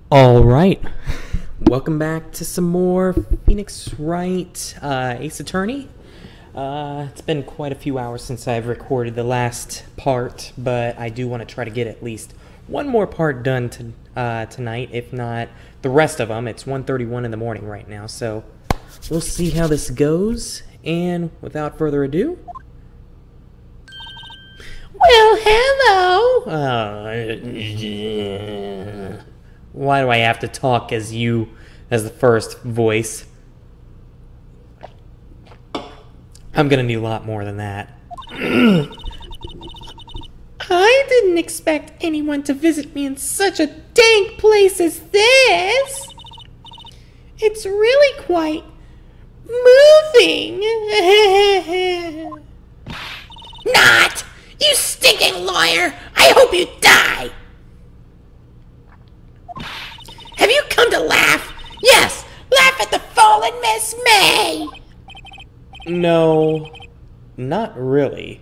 Alright, welcome back to some more Phoenix Wright Ace Attorney. It's been quite a few hours since I've recorded the last part, but I do want to try to get at least one more part done tonight, if not the rest of them. It's 1:31 in the morning right now, so we'll see how this goes, and without further ado... Well, hello! Why do I have to talk as the first voice? I'm gonna need a lot more than that. I didn't expect anyone to visit me in such a dank place as this. It's really quite moving. Not! You stinking lawyer! I hope you die! Have you come to laugh? Yes, laugh at the fallen Miss May! No, not really.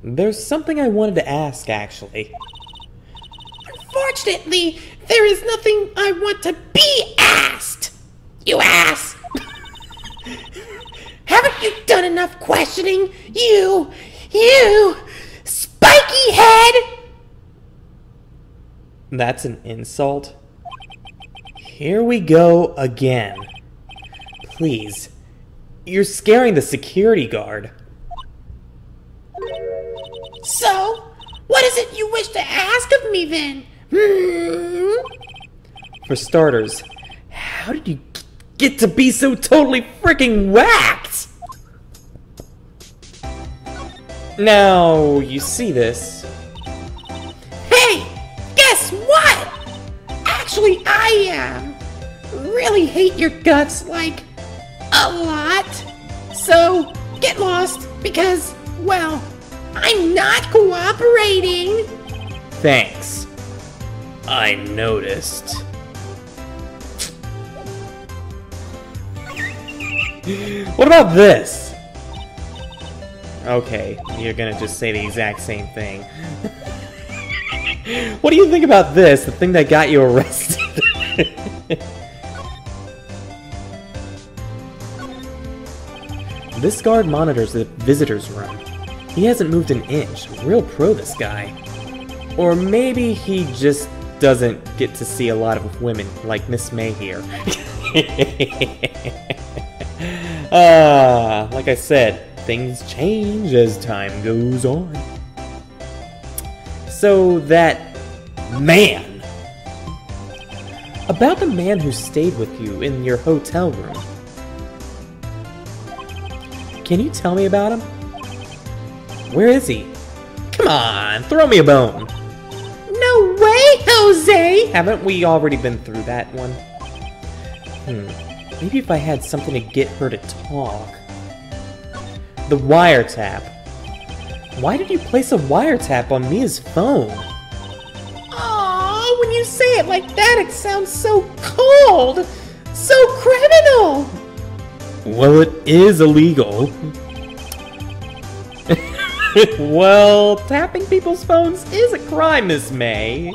There's something I wanted to ask, actually. Unfortunately, there is nothing I want to be asked! You ass! Haven't you done enough questioning? You spiky head! That's an insult. Here we go again. Please. You're scaring the security guard. So, what is it you wish to ask of me then? For starters, how did you get to be so totally freaking whacked? Now, you see this. Hey! Guess what? Actually, I really hate your guts, like, a lot. So, get lost, because, well, I'm not cooperating. Thanks. I noticed. What about this? Okay, you're gonna just say the exact same thing. What do you think about this, the thing that got you arrested? This guard monitors the visitor's room. He hasn't moved an inch. Real pro, this guy. Or maybe he just doesn't get to see a lot of women like Miss May here. Like I said, things change as time goes on. So that man. About the man who stayed with you in your hotel room. Can you tell me about him? Where is he? Come on, throw me a bone. No way, Jose! Haven't we already been through that one? Maybe if I had something to get her to talk. The wiretap. Why did you place a wiretap on Mia's phone? Aww, when you say it like that, it sounds so cold! So criminal! Well, it is illegal. Well, tapping people's phones is a crime, Miss May.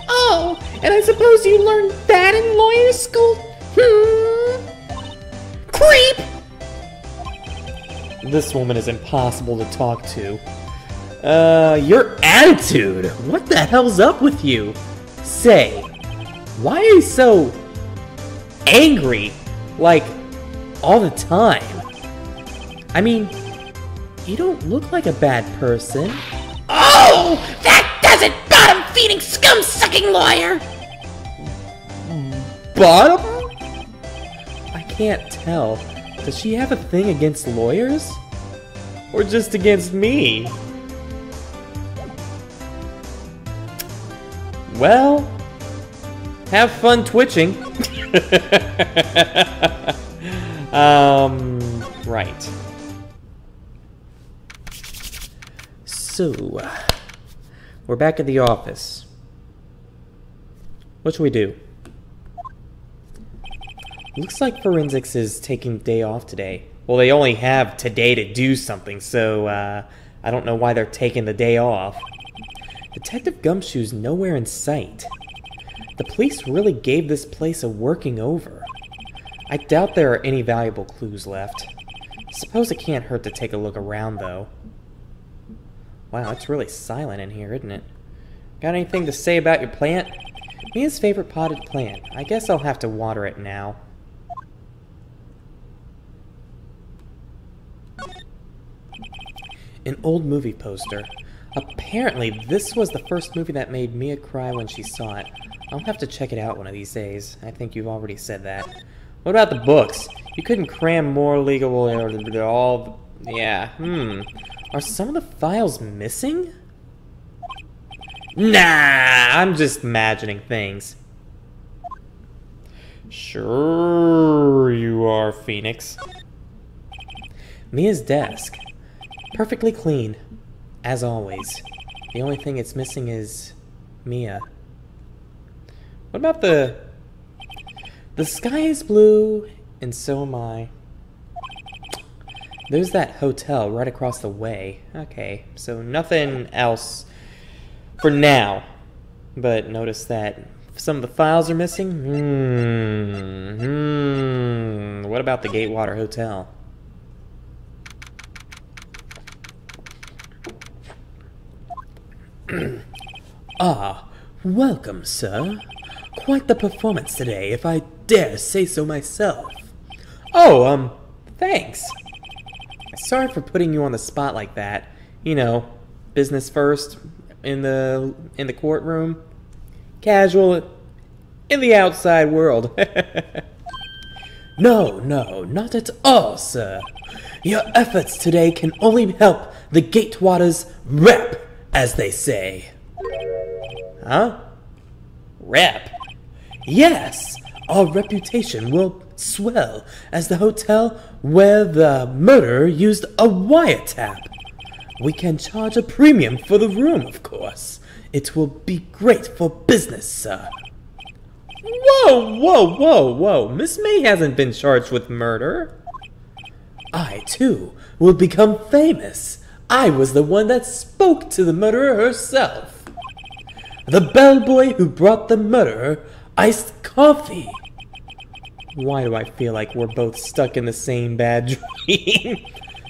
Oh, and I suppose you learned that in lawyer school? Creep! This woman is impossible to talk to. Your attitude! What the hell's up with you? Say, why are you so angry? Like, all the time? I mean, you don't look like a bad person. Oh! That doesn't bottom-feeding, scum-sucking lawyer! Bottom? I can't tell. Does she have a thing against lawyers? Or just against me? Well, have fun twitching. Right. So, we're back at the office. What should we do? Looks like forensics is taking the day off today. Well, they only have today to do something, so I don't know why they're taking the day off. Detective Gumshoe's nowhere in sight. The police really gave this place a working over. I doubt there are any valuable clues left. Suppose it can't hurt to take a look around, though. Wow, it's really silent in here, isn't it? Got anything to say about your plant? Mia's favorite potted plant. I guess I'll have to water it now. An old movie poster. Apparently, this was the first movie that made Mia cry when she saw it. I'll have to check it out one of these days. I think you've already said that. What about the books? You couldn't cram more legal... all... Yeah, Are some of the files missing? Nah, I'm just imagining things. Sure you are, Phoenix. Mia's desk. Perfectly clean, as always. The only thing it's missing is Mia. What about the sky is blue, and so am I. There's that hotel right across the way. Okay, so nothing else for now. But notice that some of the files are missing. What about the Gatewater Hotel? Ah, welcome, sir. Quite the performance today, if I dare say so myself. Oh, thanks. Sorry for putting you on the spot like that. You know, business first in the courtroom, casual in the outside world. No, not at all, sir. Your efforts today can only help the Gatewater's rep, as they say. Huh? Rep? Yes, our reputation will swell as the hotel where the murderer used a wiretap. We can charge a premium for the room, of course. It will be great for business, sir. Whoa! Miss May hasn't been charged with murder. I, too, will become famous. I was the one that spoke to the murderer herself. The bellboy who brought the murderer iced coffee. Why do I feel like we're both stuck in the same bad dream?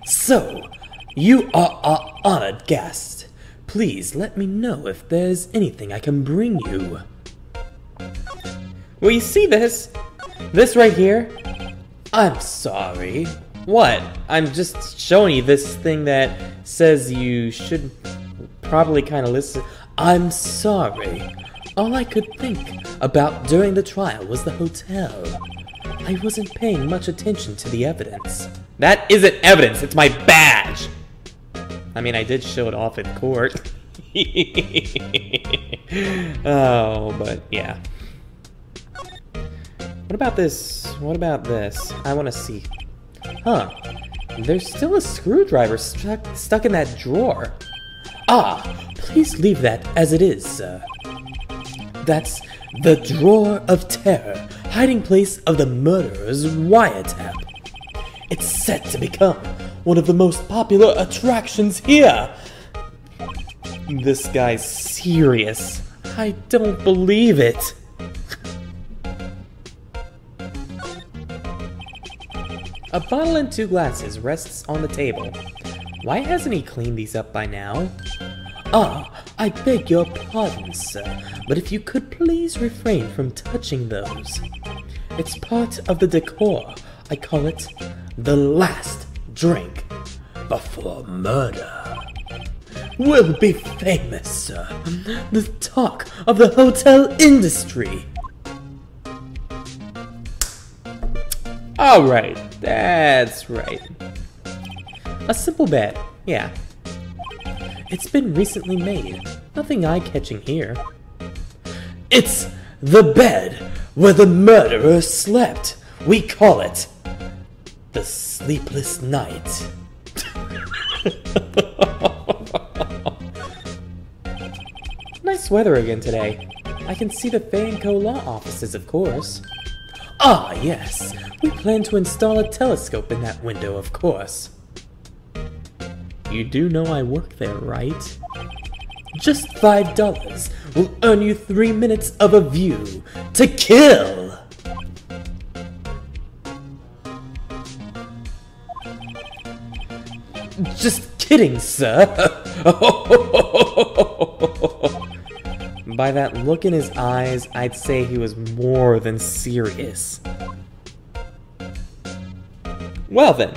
So, you are our honored guest. Please let me know if there's anything I can bring you. Will you see this? This right here? I'm sorry. What? I'm just showing you this thing that says you should probably kind of listen. I'm sorry. All I could think about during the trial was the hotel. I wasn't paying much attention to the evidence. That isn't evidence, it's my badge! I mean, I did show it off in court. Oh, but yeah. What about this? What about this? I want to see. Huh. There's still a screwdriver stuck in that drawer. Ah, please leave that as it is, sir. That's the Drawer of Terror, hiding place of the murderer's wiretap. It's set to become one of the most popular attractions here. This guy's serious. I don't believe it. A bottle and 2 glasses rests on the table. Why hasn't he cleaned these up by now? Ah, I beg your pardon, sir, but if you could please refrain from touching those. It's part of the decor. I call it the last drink before murder. We'll be famous, sir. The talk of the hotel industry. Alright, that's right. A simple bed, yeah. It's been recently made. Nothing eye-catching here. It's the bed where the murderer slept. We call it the sleepless night. Nice weather again today. I can see the Fay & Co. law offices, of course. Ah, yes. We plan to install a telescope in that window, of course. You do know I work there, right? Just $5 will earn you 3 minutes of a view to kill. Just kidding, sir. By that look in his eyes, I'd say he was more than serious. Well then,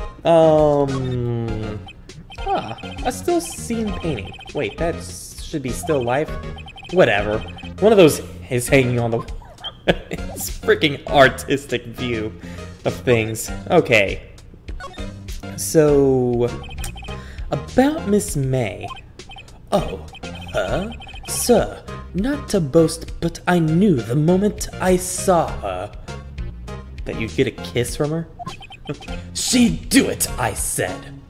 a still scene painting. Wait, that should be still life? Whatever. One of those is hanging on the wall. It's freaking artistic view of things. Okay. So, about Miss May. Oh, her? Sir, not to boast, but I knew the moment I saw her that you'd get a kiss from her. She'd do it, I said.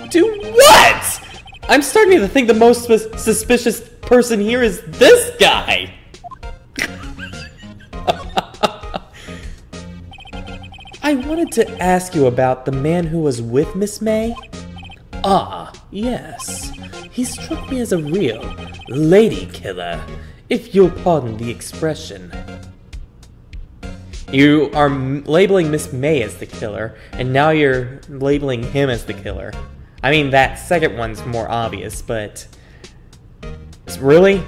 Do what? I'm starting to think the most suspicious person here is this guy. I wanted to ask you about the man who was with Miss May. Ah, yes. He struck me as a real lady killer, if you'll pardon the expression. You are labeling Miss May as the killer, and now you're labeling him as the killer. I mean, that second one's more obvious, but... Really?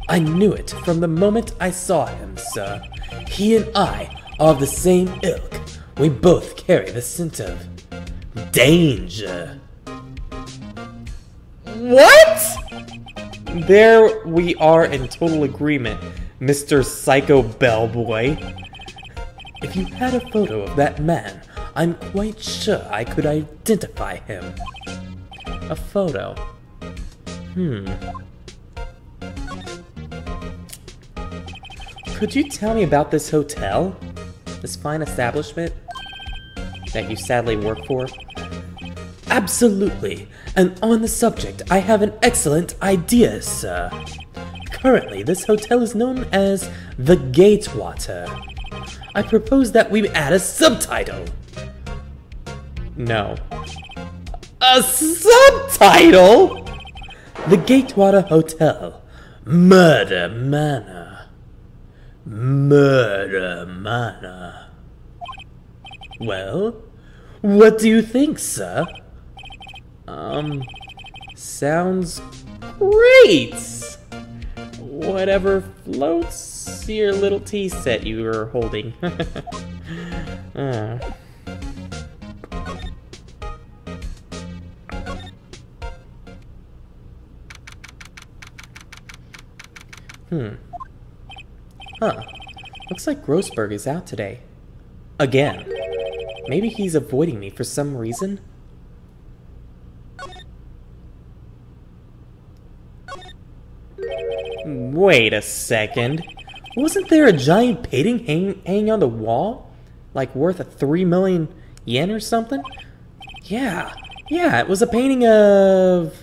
I knew it from the moment I saw him, sir. He and I are of the same ilk. We both carry the scent of danger. What? There we are in total agreement, Mr. Psycho Bellboy. If you had a photo of that man, I'm quite sure I could identify him. A photo. Could you tell me about this hotel? This fine establishment that you sadly work for? Absolutely. And on the subject, I have an excellent idea, sir. Currently, this hotel is known as the Gatewater. I propose that we add a subtitle. No. A subtitle? The Gatewater Hotel. Murder Manor. Murder Manor. Well, what do you think, sir? Sounds great! Whatever floats your little tea set you were holding. Huh. Looks like Grossberg is out today. Again. Maybe he's avoiding me for some reason? Wait a second. Wasn't there a giant painting hanging on the wall? Like worth 3 million yen or something? Yeah, it was a painting of...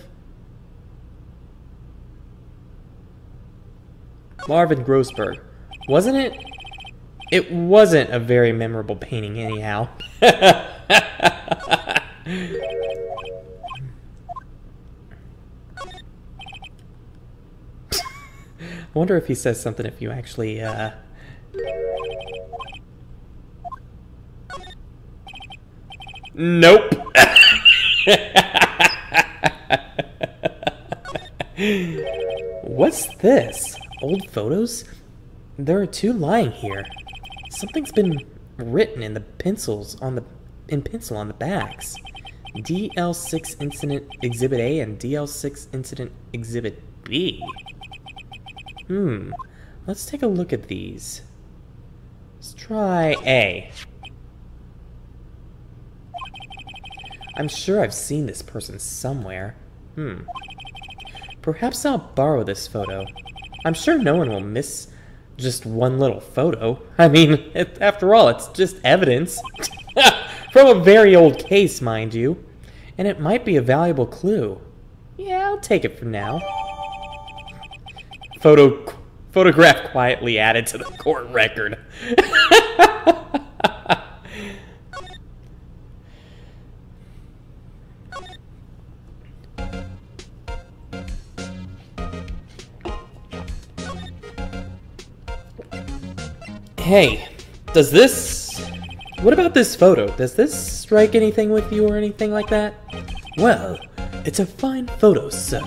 Marvin Grossberg. Wasn't it? It wasn't a very memorable painting anyhow. I wonder if he says something if you actually, Nope! What's this? Old photos? There are 2 lying here. Something's been written in the pencils on the pencil on the backs. DL6 Incident Exhibit A and DL6 Incident Exhibit B. Let's take a look at these. Let's try A. I'm sure I've seen this person somewhere. Perhaps I'll borrow this photo. I'm sure no one will miss just one little photo. I mean, after all, it's just evidence. From a very old case, mind you. And it might be a valuable clue. Yeah, I'll take it for now. Photograph quietly added to the court record. Hey, does this... What about this photo? Does this strike anything with you or anything like that? Well, it's a fine photo, sir.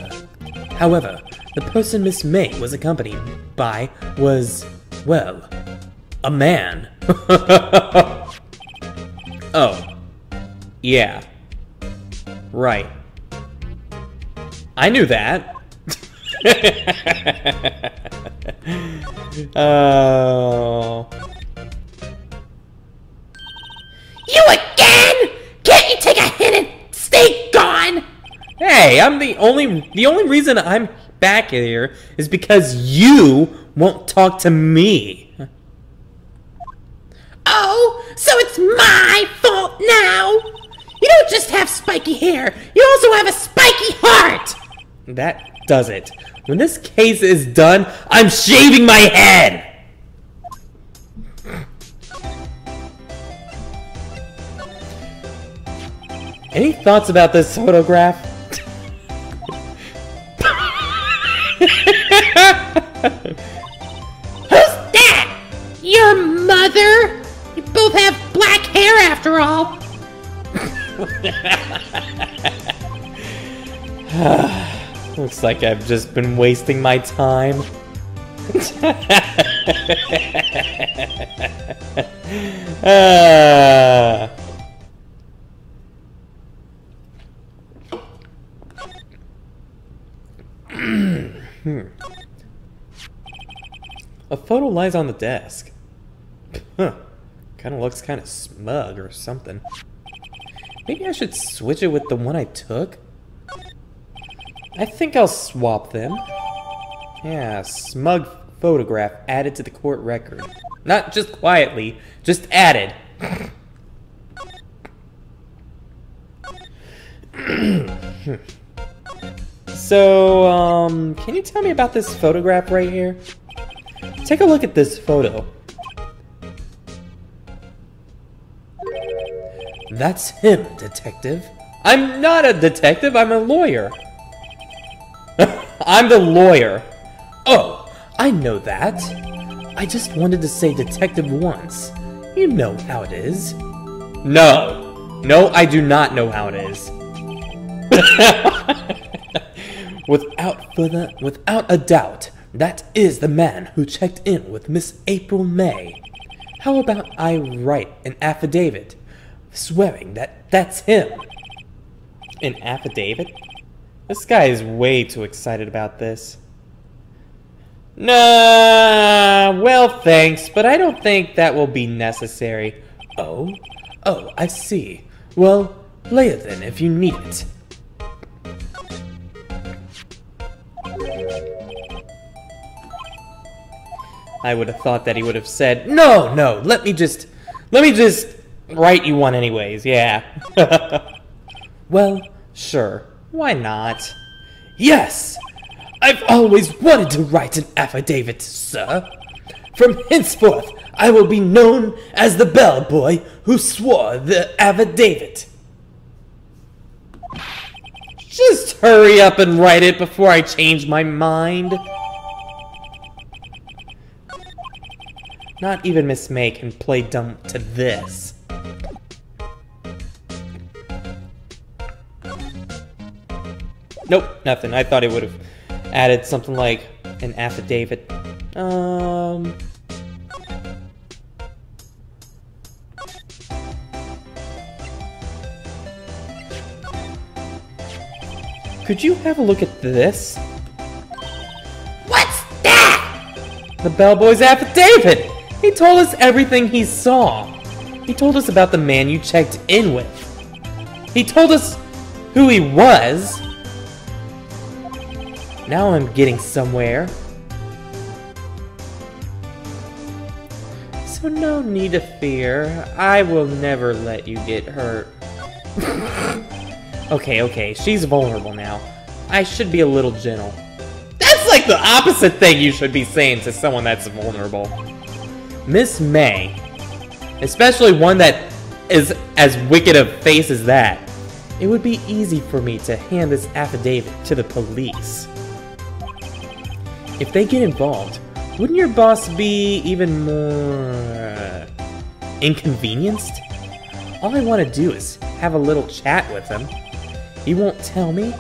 However, the person Miss May was accompanied by was, well, a man. Oh. Yeah. Right. I knew that. Oh. You again? Can't you take a hit and stay gone? Hey, the only reason I'm back here is because you won't talk to me. Oh, so it's my fault now? You don't just have spiky hair, you also have a spiky heart! That does it. When this case is done, I'm shaving my head! Any thoughts about this photograph? Who's that? Your mother? You both have black hair after all. Looks like I've just been wasting my time. A photo lies on the desk. Huh. Kinda looks kinda smug or something. Maybe I should switch it with the one I took? I think I'll swap them. Yeah, smug photograph added to the court record. Not just quietly, just added. So, can you tell me about this photograph right here? Take a look at this photo. That's him, detective. I'm not a detective, I'm a lawyer. I'm the lawyer. Oh, I know that. I just wanted to say detective once. You know how it is. No. No, I do not know how it is. Without a doubt, that is the man who checked in with Miss April May. How about I write an affidavit swearing that that's him? An affidavit? This guy is way too excited about this. Nah, well thanks, but I don't think that will be necessary. Oh, I see. Well, lay it then if you need it. I would have thought that he would have said, no, let me just write you one anyways, yeah. Well, sure, why not? Yes! I've always wanted to write an affidavit, sir. From henceforth, I will be known as the bellboy who swore the affidavit. Just hurry up and write it before I change my mind. Not even Miss May can play dumb to this. Nope, nothing. I thought it would have added something like an affidavit. Could you have a look at this? What's that? The bellboy's affidavit! He told us everything he saw. He told us about the man you checked in with. He told us who he was. Now I'm getting somewhere. So no need to fear. I will never let you get hurt. Okay, she's vulnerable now. I should be a little gentle. That's like the opposite thing you should be saying to someone that's vulnerable. Miss May, especially one that is as wicked a face as that, it would be easy for me to hand this affidavit to the police. If they get involved, Wouldn't your boss be even more inconvenienced? All I want to do is have a little chat with him. He won't tell me.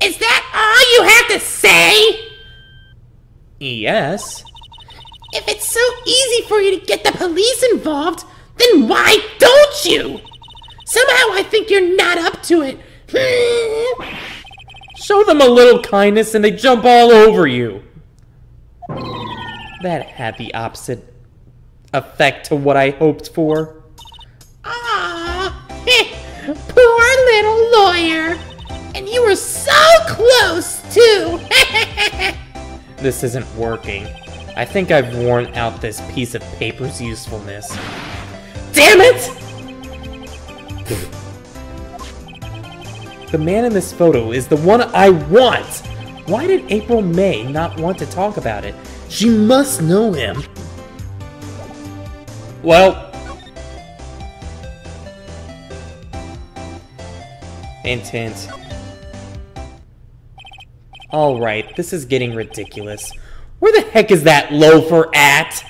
Is that all you have to say? Yes. If it's so easy for you to get the police involved, then why don't you? Somehow I think you're not up to it. Show them a little kindness and they jump all over you. That had the opposite effect to what I hoped for. Ah, poor little lawyer. And you were so close, too. This isn't working. I think I've worn out this piece of paper's usefulness. Damn it! The man in this photo is the one I want! Why did April May not want to talk about it? She must know him. Well... Hint, hint. Alright, this is getting ridiculous. Where the heck is that loafer at?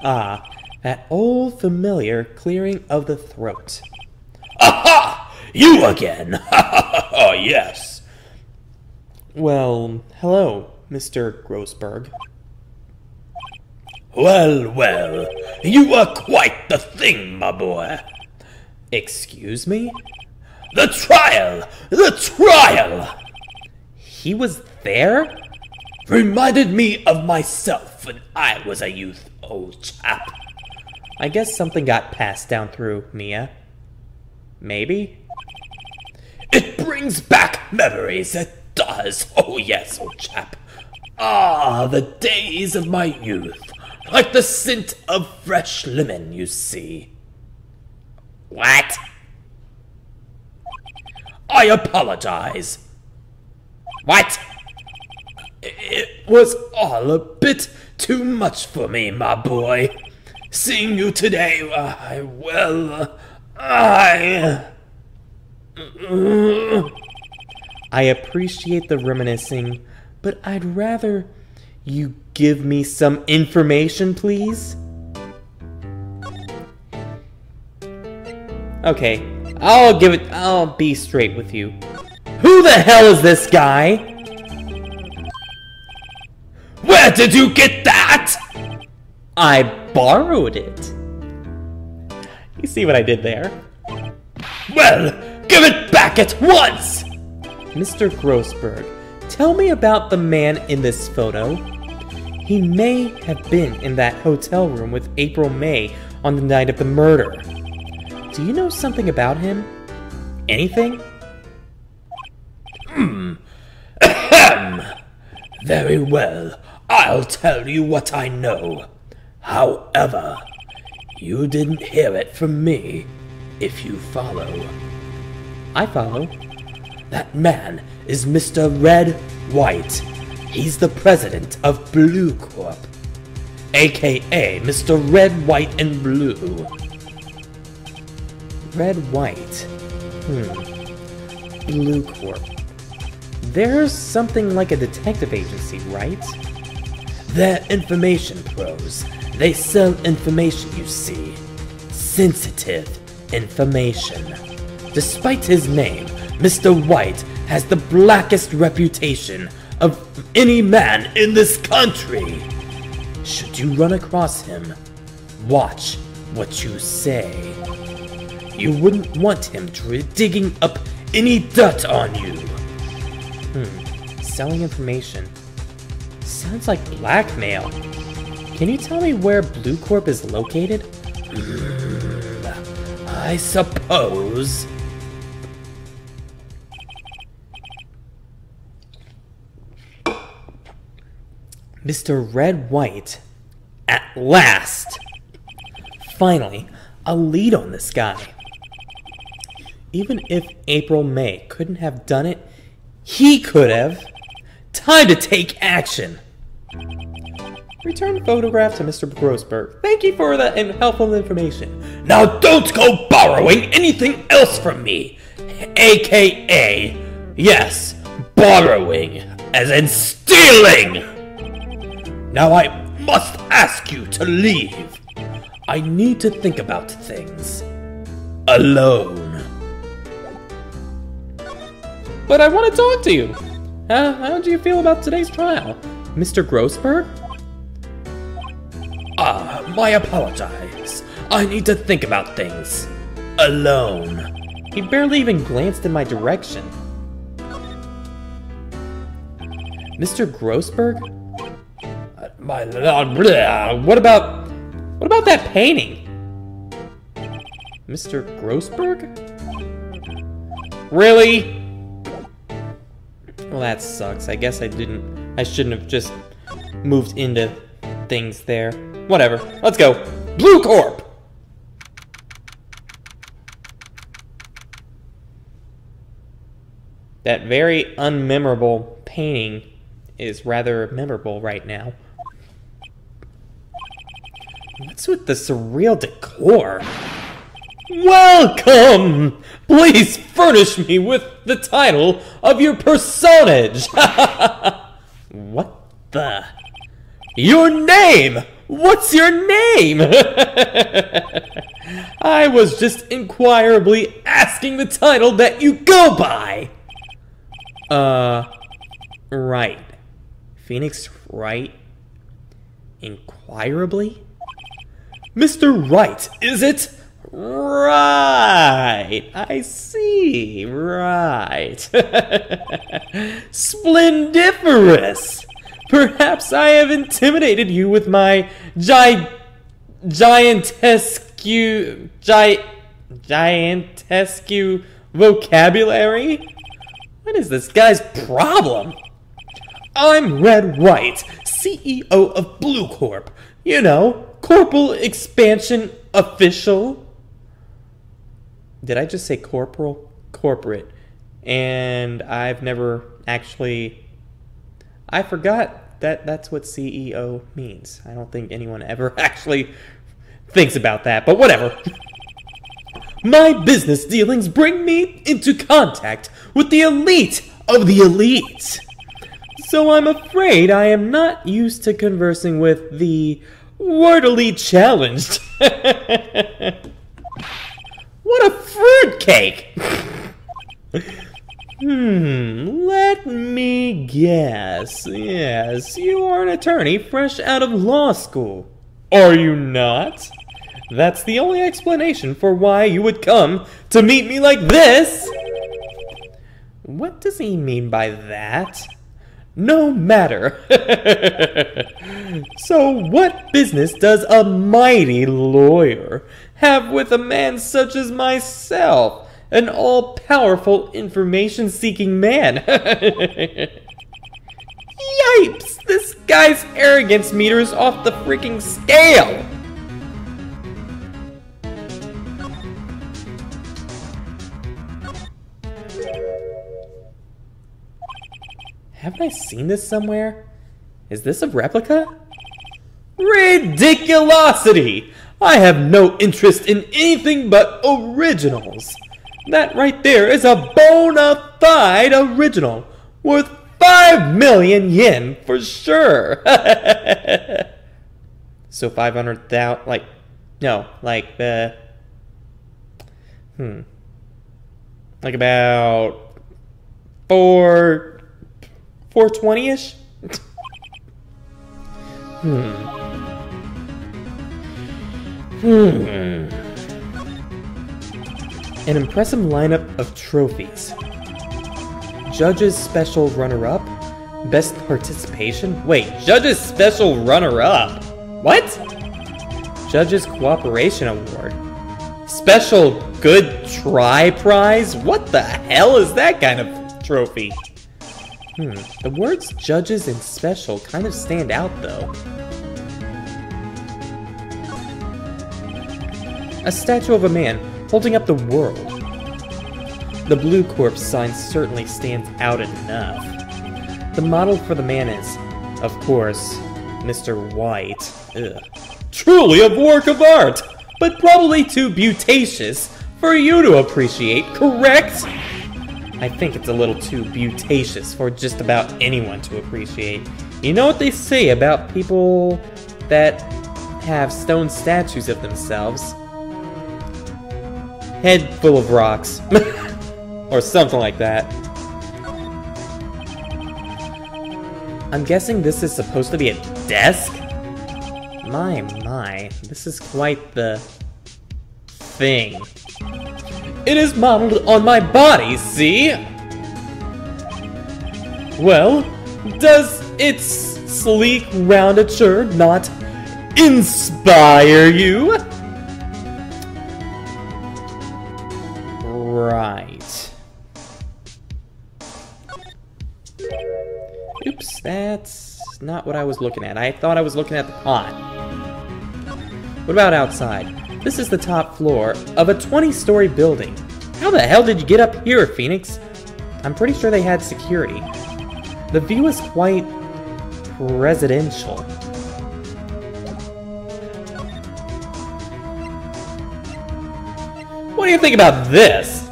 Ah, that old familiar clearing of the throat. Aha! You again! Oh, yes. Well, hello, Mr. Grossberg. Well, well, you are quite the thing, my boy. Excuse me? The trial! The trial! He was there? Reminded me of myself when I was a youth, old chap. I guess something got passed down through Mia. Maybe? It brings back memories, it does. Oh yes, old chap. Ah, the days of my youth. Like the scent of fresh lemon, you see. What? I apologize. What? It was all a bit too much for me, my boy. Seeing you today, I appreciate the reminiscing, but I'd rather you give me some information, please. Okay, I'll be straight with you. Who the hell is this guy? Where did you get that? I borrowed it. You see what I did there? Well, give it back at once! Mr. Grossberg, tell me about the man in this photo. He may have been in that hotel room with April May on the night of the murder. Do you know something about him? Anything? Very well, I'll tell you what I know. However, you didn't hear it from me, if you follow. I follow. That man is Mr. Red Wright. He's the president of Bluecorp, aka Mr. Red, White, and Blue. Red, White. Bluecorp. There's something like a detective agency, right? They're information pros. They sell information, you see. Sensitive information. Despite his name, Mr. White has the blackest reputation of any man in this country. Should you run across him, watch what you say. You wouldn't want him digging up any dirt on you. Selling information. Sounds like blackmail. Can you tell me where Bluecorp is located? I suppose. Mr. Red White. At last! Finally, a lead on this guy. Even if April May couldn't have done it, he could have. Time to take action. Return photograph to Mr. Grossberg. Thank you for the helpful information. Now don't go borrowing anything else from me, aka Yes, borrowing, as in stealing! Now I must ask you to leave. I need to think about things. Alone. But I want to talk to you. How do you feel about today's trial, Mr. Grossberg? My apologies. I need to think about things. Alone. He barely even glanced in my direction. Mr. Grossberg? What about that painting? Mr. Grossberg? Really? Well, that sucks. I guess I shouldn't have just moved into things there. Whatever. Let's go. Bluecorp! That very unmemorable painting is rather memorable right now. What's with the surreal decor? Welcome! Please furnish me with the title of your personage! What the? Your name! What's your name? I was just inquirably asking the title that you go by! Right. Phoenix Wright? Inquirably? Mr. Wright, is it? Right. I see. Right. Splendiferous! Perhaps I have intimidated you with my giantesque vocabulary? What is this guy's problem? I'm Red Wright, CEO of Bluecorp. You know, Corporal Expansion Official. Did I just say corporal? Corporate. And I've never actually... I forgot that that's what CEO means. I don't think anyone ever actually thinks about that, but whatever. My business dealings bring me into contact with the elite of the elite. So I'm afraid I am not used to conversing with the wordily challenged. What a fruitcake! Let me guess. Yes, you are an attorney fresh out of law school. Are you not? That's the only explanation for why you would come to meet me like this. What does he mean by that? No matter. So what business does a mighty lawyer have with a man such as myself, an all-powerful information-seeking man? Yipes! This guy's arrogance meter is off the freaking scale! Haven't I seen this somewhere? Is this a replica? Ridiculosity! I have no interest in anything but originals. That right there is a bona fide original, worth 5 million yen for sure. So 500,000, like, no, like, like about 420-ish? An impressive lineup of trophies. Judge's special runner-up? Best participation? Wait, Judge's special runner-up? What? Judge's cooperation award. Special good try prize? What the hell is that kind of trophy? The words judges and special kind of stand out though. A statue of a man holding up the world. The Bluecorp sign certainly stands out enough. The model for the man is, of course, Mr. White. Ugh. Truly a work of art, but probably too beauticious for you to appreciate, correct? I think it's a little too beauticious for just about anyone to appreciate. You know what they say about people that have stone statues of themselves? Head full of rocks. Or something like that. I'm guessing this is supposed to be a desk? My, this is quite the thing. It is modeled on my body, see? Well, does its sleek roundature not inspire you? Right. Oops, that's not what I was looking at. I thought I was looking at the pot. What about outside? This is the top floor of a 20-story building. How the hell did you get up here, Phoenix? I'm pretty sure they had security. The view is quite presidential. What do you think about this?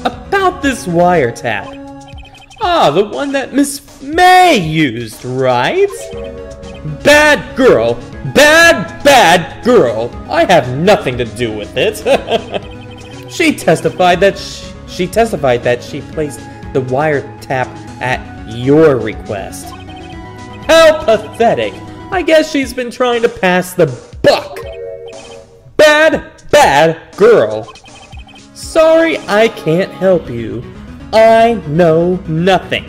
About this wiretap? Ah, the one that Miss May used, right? Bad girl. Bad girl. I have nothing to do with it. She testified that she placed the wiretap at your request. How pathetic. I guess she's been trying to pass the buck. Bad girl. Sorry, I can't help you. I know nothing.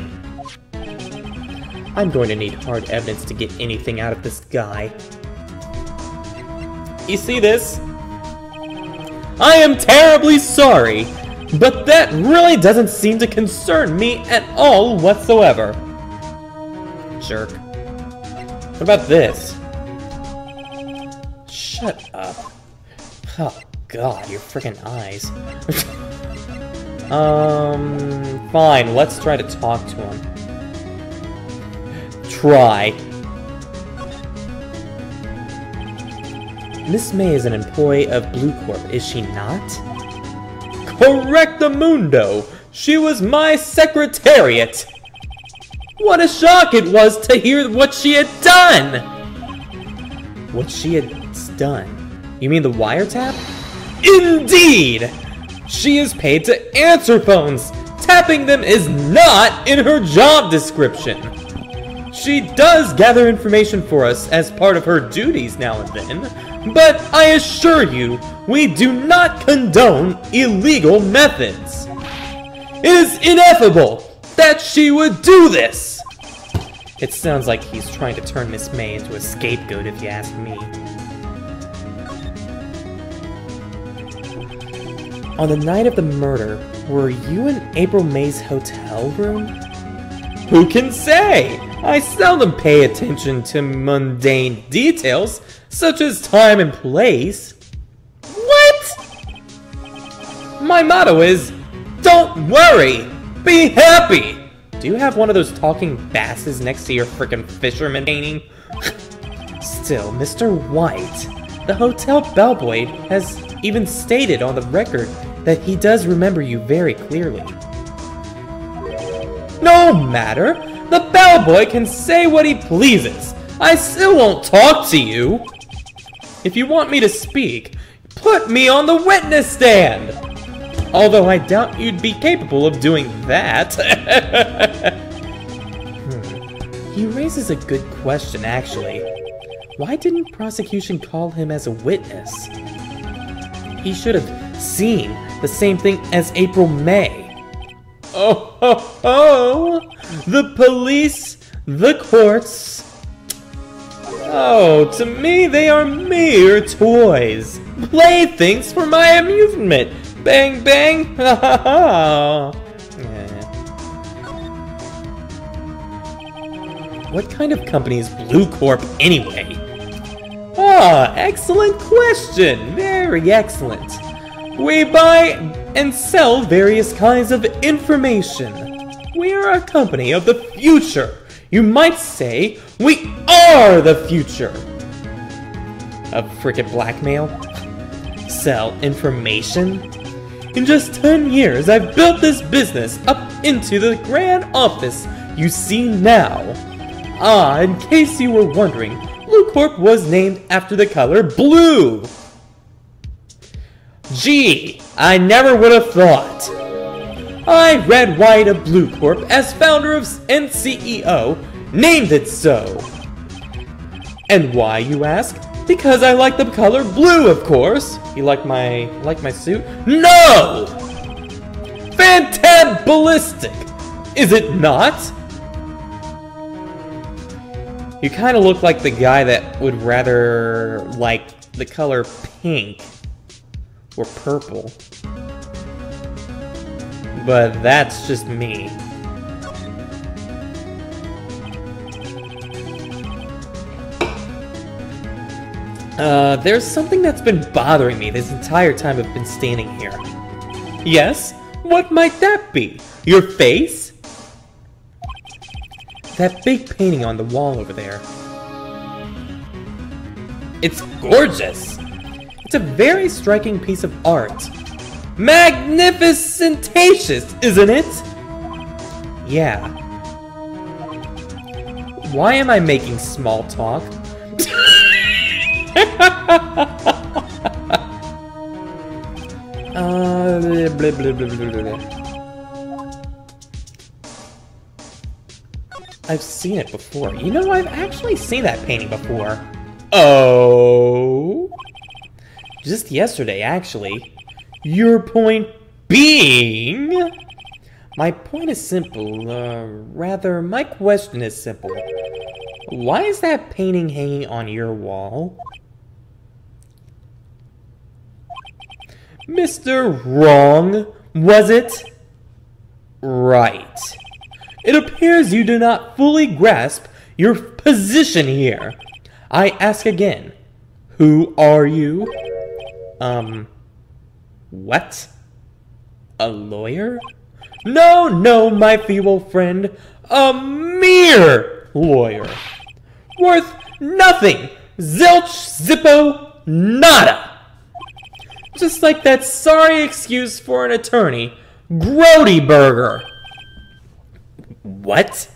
I'm going to need hard evidence to get anything out of this guy. You see this? I am terribly sorry, but that really doesn't seem to concern me at all whatsoever. Jerk. What about this? Shut up. Oh god, your freaking eyes. Fine, let's try to talk to him. Try. Miss May is an employee of Bluecorp, is she not? Correctamundo! She was my secretariat! What a shock it was to hear what she had done! What she had done? You mean the wiretap? Indeed! She is paid to answer phones! Tapping them is not in her job description! She does gather information for us as part of her duties now and then, but I assure you, we do not condone illegal methods. It is ineffable that she would do this! It sounds like he's trying to turn Miss May into a scapegoat, if you ask me. On the night of the murder, were you in April May's hotel room? Who can say? I seldom pay attention to mundane details, such as time and place. What? My motto is, don't worry, be happy! Do you have one of those talking basses next to your frickin' fisherman painting? Still, Mr. White, the hotel bellboy has even stated on the record that he does remember you very clearly. No matter! The bellboy can say what he pleases! I still won't talk to you! If you want me to speak, put me on the witness stand! Although I doubt you'd be capable of doing that. He raises a good question, actually. Why didn't prosecution call him as a witness? He should have seen the same thing as April May. Oh ho ho! The police, the courts. Oh, to me they are mere toys. Playthings for my amusement. Bang bang! Ha ha ha! What kind of company is Bluecorp anyway? Ah, excellent question! Very excellent. We buy and sell various kinds of information. We are a company of the future. You might say we are the future. Of frickin' blackmail? Sell information? In just 10 years, I've built this business up into the grand office you see now. Ah, in case you were wondering, Bluecorp was named after the color blue. Gee, I never would have thought. I, Wright of Bluecorp, as founder and CEO, named it so. And why, you ask? Because I like the color blue, of course. You like my suit? No! Fantabullistic! Is it not? You kind of look like the guy that would rather like the color pink or purple. But that's just me. There's something that's been bothering me this entire time I've been standing here. Yes? What might that be? Your face? That big painting on the wall over there. It's gorgeous! It's a very striking piece of art. Magnificentacious, isn't it? Yeah. Why am I making small talk? Blah, blah, blah, blah, blah. I've seen it before. You know, I've actually seen that painting before. Oh? Just yesterday, actually. Your point being? My point is simple. Rather, my question is simple. Why is that painting hanging on your wall? Mr. Wrong, was it? Right. It appears you do not fully grasp your position here. I ask again, who are you? What? A lawyer? No, my feeble friend. A mere lawyer. Worth nothing. Zilch, zippo, nada. Just like that sorry excuse for an attorney, Grody Burger. What?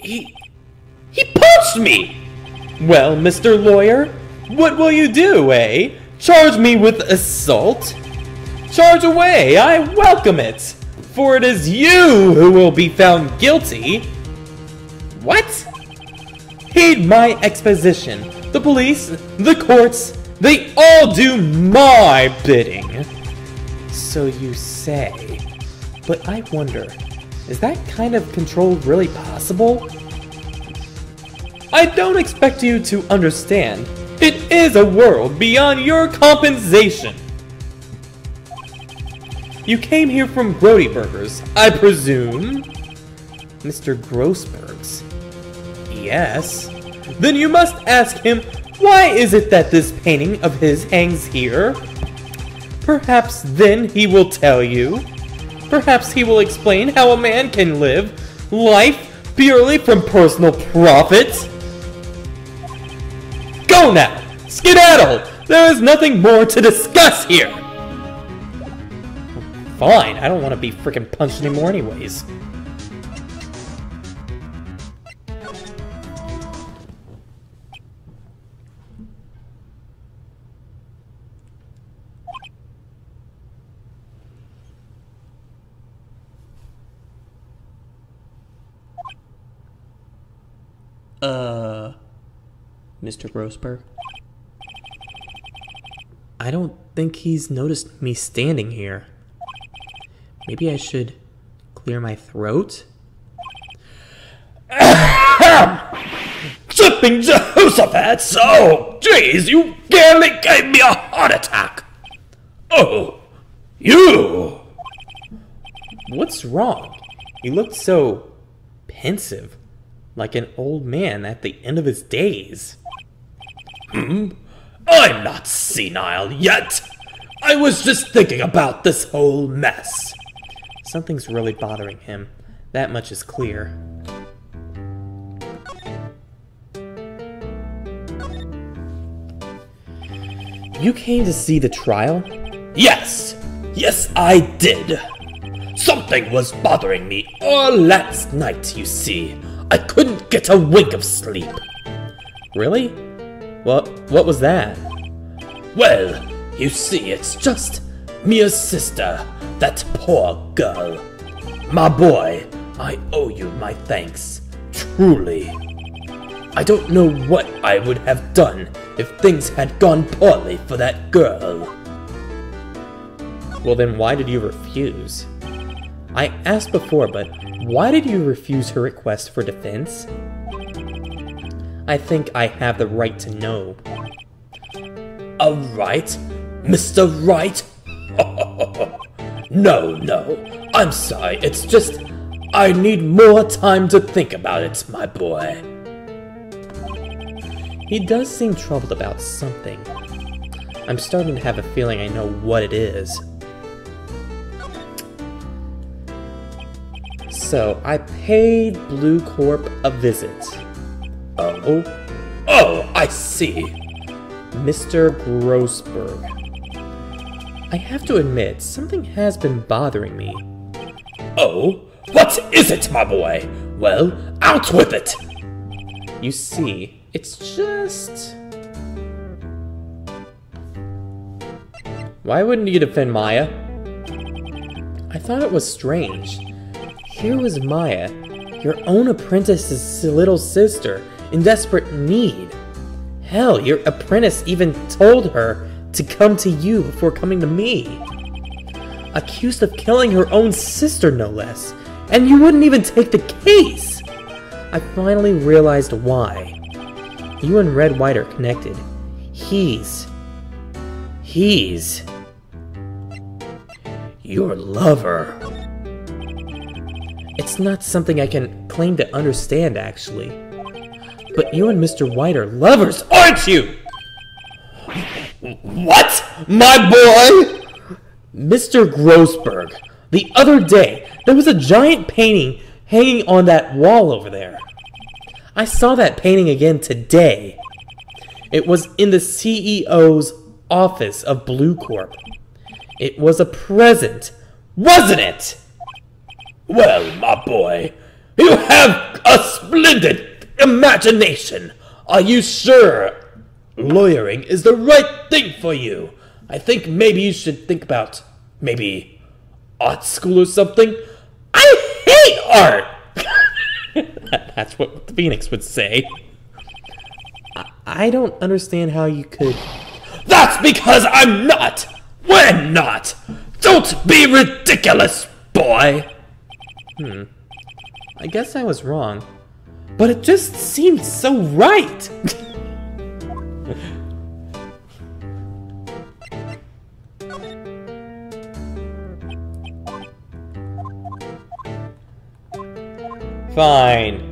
He punched me! Well, Mr. Lawyer, what will you do, eh? Charge me with assault? Charge away, I welcome it, for it is you who will be found guilty. What? Heed my exposition. The police, the courts, they all do my bidding. So you say. But I wonder, is that kind of control really possible? I don't expect you to understand. It is a world beyond your compensation. You came here from Grody Burgers, I presume? Mr. Grossberg's. Yes. Then you must ask him, why is it that this painting of his hangs here? Perhaps then he will tell you. Perhaps he will explain how a man can live life purely from personal profit. Go now! Skedaddle! There is nothing more to discuss here! Fine, I don't want to be frickin' punched anymore anyways. Mr. Grossberg? I don't think he's noticed me standing here. Maybe I should clear my throat? Zipping Jehoshaphat, so, jeez, you nearly gave me a heart attack. Oh, you. What's wrong? You look so pensive, like an old man at the end of his days. I'm not senile yet. I was just thinking about this whole mess. Something's really bothering him. That much is clear. You came to see the trial? Yes! Yes, I did! Something was bothering me all last night, you see. I couldn't get a wink of sleep. Really? What was that? Well, you see, it's just Mia's sister, that poor girl. My boy, I owe you my thanks. Truly. I don't know what I would have done if things had gone poorly for that girl. Well then why did you refuse? I asked before, but why did you refuse her request for defense? I think I have the right to know. A right? Mr. Wright? No, I'm sorry, it's just I need more time to think about it, my boy. He does seem troubled about something. I'm starting to have a feeling I know what it is. So, I paid Bluecorp a visit. Oh, I see. Mr. Grossberg. I have to admit, something has been bothering me. Oh, what is it, my boy? Well, out with it! You see, it's just... Why wouldn't you defend Maya? I thought it was strange. Here was Maya, your own apprentice's little sister, in desperate need. Hell, your apprentice even told her to come to you before coming to me. Accused of killing her own sister, no less. And you wouldn't even take the case! I finally realized why. You and Red White are connected. He's your lover. It's not something I can claim to understand, actually. But you and Mr. White are lovers, aren't you? What? My boy? Mr. Grossberg, the other day, there was a giant painting hanging on that wall over there. I saw that painting again today. It was in the CEO's office of Bluecorp. It was a present, wasn't it? Well, my boy, you have a splendid imagination. Are you sure lawyering is the right thing for you? I think maybe you should think about, maybe, art school or something. I hate art! That's what the Phoenix would say. I don't understand how you could... That's because I'm not! We're not! Don't be ridiculous, boy! I guess I was wrong. But it just seemed so right! Fine.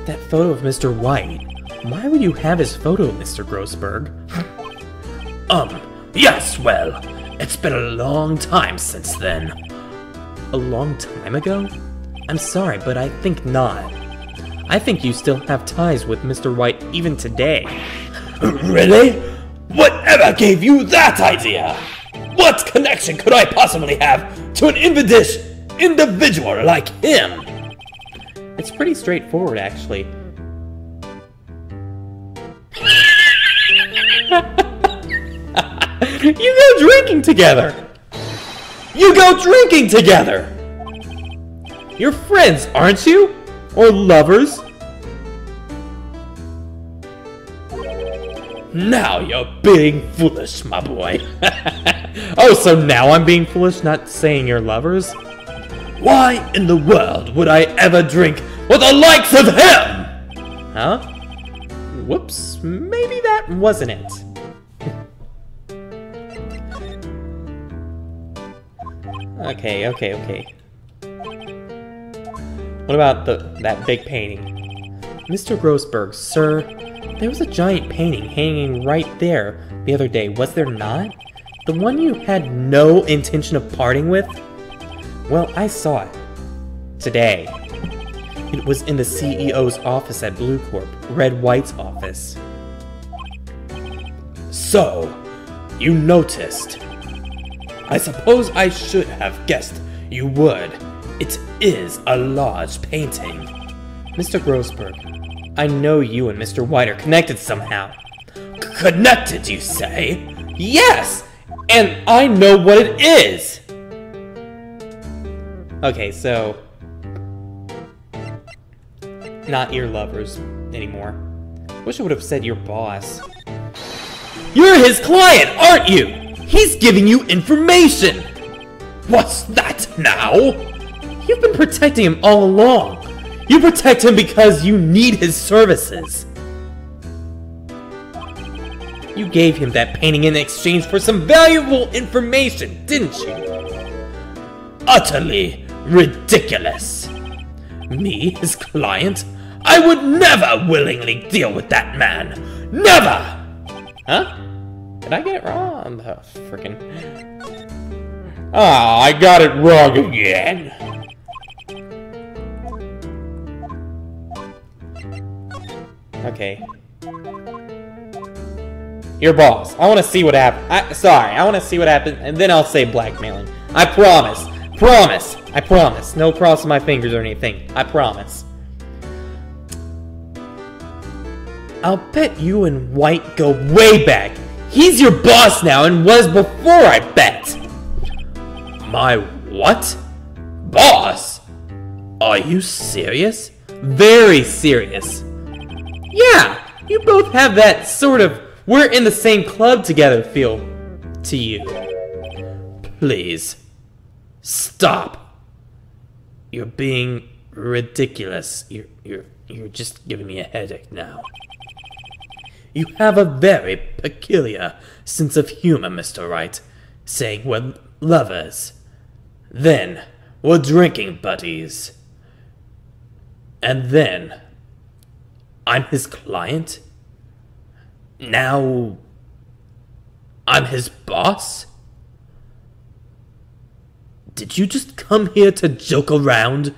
That photo of Mr. White. Why would you have his photo, Mr. Grossberg? Yes, well, it's been a long time since then. A long time ago? I'm sorry, but I think not. I think you still have ties with Mr. White even today. Really? Whatever gave you that idea? What connection could I possibly have to an individual like him? It's pretty straightforward, actually. You go drinking together! You go drinking together! You're friends, aren't you? Or lovers? Now you're being foolish, my boy. Oh, so now I'm being foolish, not saying you're lovers? Why in the world would I ever drink with the likes of him? Huh? Whoops, maybe that wasn't it. Okay. What about that big painting? Mr. Grossberg, sir, there was a giant painting hanging right there the other day, was there not? The one you had no intention of parting with? Well, I saw it. Today. It was in the CEO's office at Bluecorp, Red White's office. So, you noticed. I suppose I should have guessed you would. It is a large painting. Mr. Grossberg, I know you and Mr. White are connected somehow. Connected, you say? Yes! And I know what it is! Okay, so... not your lovers anymore. Wish I would have said your boss. You're his client, aren't you? He's giving you information! What's that now? You've been protecting him all along. You protect him because you need his services. You gave him that painting in exchange for some valuable information, didn't you? Utterly ridiculous. Me, his client? I would never willingly deal with that man. Never! Huh? Did I get it wrong? Oh, frickin'. Ah, I got it wrong again. Okay. Your boss. I want to see what happens. Sorry, I want to see what happens, and then I'll say blackmailing. I promise. Promise. I promise. No crossing my fingers or anything. I promise. I'll bet you and White go way back. He's your boss now and was before, I bet. My what? Boss? Are you serious? Very serious. Yeah, you both have that sort of we're in the same club together feel to you. Please, stop. You're being ridiculous. You're just giving me a headache now. You have a very peculiar sense of humor, Mr. Wright, saying we're lovers. Then, we're drinking buddies. And then, I'm his client? Now, I'm his boss? Did you just come here to joke around?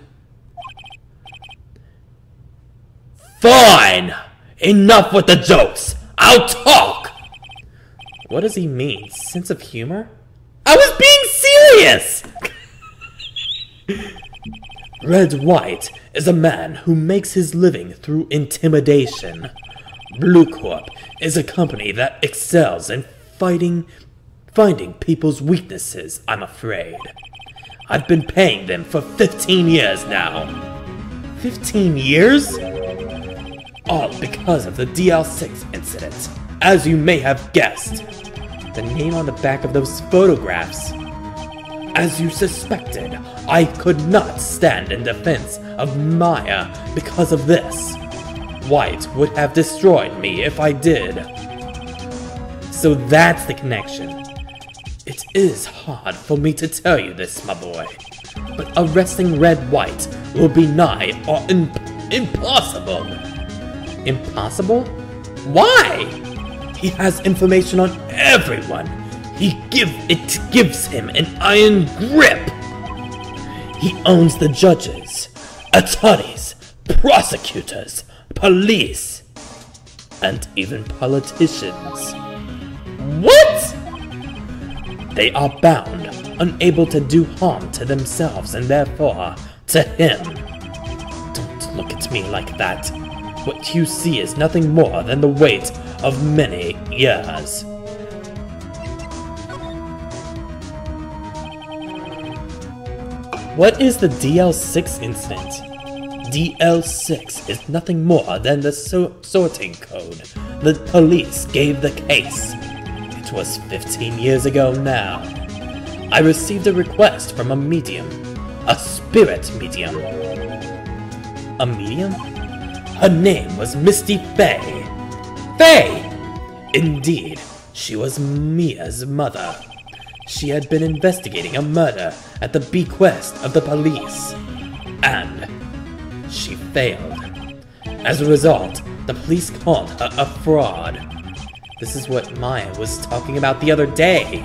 Fine! Enough with the jokes! I'll talk! What does he mean? Sense of humor? I was being serious! Red White is a man who makes his living through intimidation. Bluecorp is a company that excels in finding people's weaknesses, I'm afraid. I've been paying them for 15 years now. 15 years? All because of the DL6 incident, as you may have guessed. The name on the back of those photographs. As you suspected, I could not stand in defense of Maya because of this. White would have destroyed me if I did. So that's the connection. It is hard for me to tell you this, my boy, but arresting Red White will be nigh or impossible. Impossible? Why? He has information on everyone. It gives him an iron grip. He owns the judges, attorneys, prosecutors, police, and even politicians. What? They are bound, unable to do harm to themselves and therefore to him. Don't look at me like that. What you see is nothing more than the weight of many years. What is the DL6 incident? DL6 is nothing more than the sorting code the police gave the case. It was 15 years ago now. I received a request from a medium, a spirit medium. A medium? Her name was Misty Fay. Fay! Indeed, she was Mia's mother. She had been investigating a murder at the bequest of the police, and she failed. As a result, the police called her a fraud. This is what Maya was talking about the other day.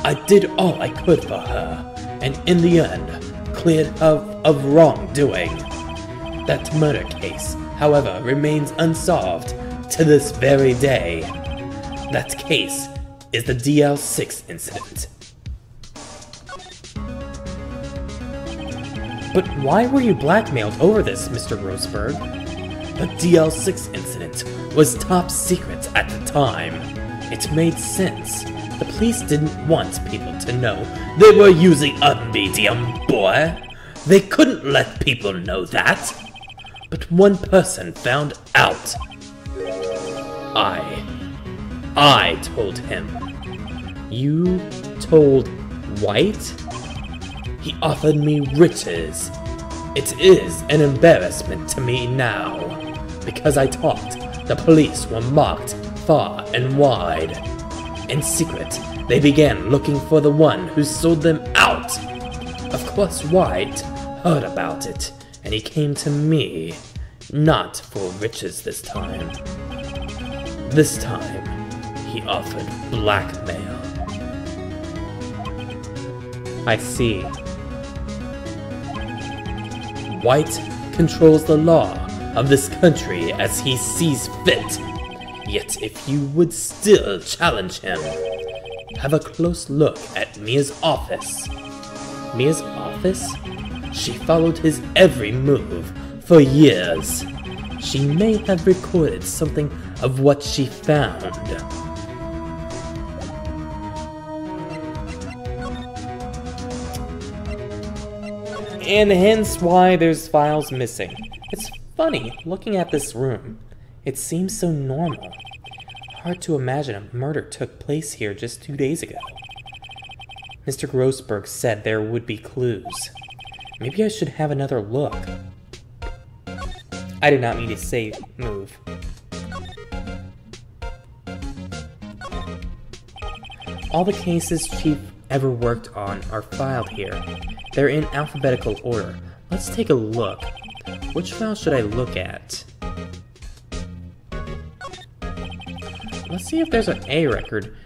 I did all I could for her, and in the end, cleared her of wrongdoing. That murder case, however, remains unsolved to this very day. That case is the DL6 incident. But why were you blackmailed over this, Mr. Grossberg? The DL6 incident was top secret at the time. It made sense. The police didn't want people to know they were using a medium, boy. They couldn't let people know that. But one person found out. I told him. You told White? He offered me riches. It is an embarrassment to me now, because I thought the police were marked far and wide. In secret, they began looking for the one who sold them out. Of course, Wright heard about it, and he came to me. Not for riches this time. This time, he offered blackmail. I see. White controls the law of this country as he sees fit. Yet if you would still challenge him, have a close look at Mia's office. Mia's office? She followed his every move for years. She may have recorded something of what she found. And hence why there's files missing. It's funny, looking at this room. It seems so normal. Hard to imagine a murder took place here just 2 days ago. Mr. Grossberg said there would be clues. Maybe I should have another look. I did not mean to say move. All the cases Chief ever worked on are filed here. They're in alphabetical order. Let's take a look. Which file should I look at? Let's see if there's an A record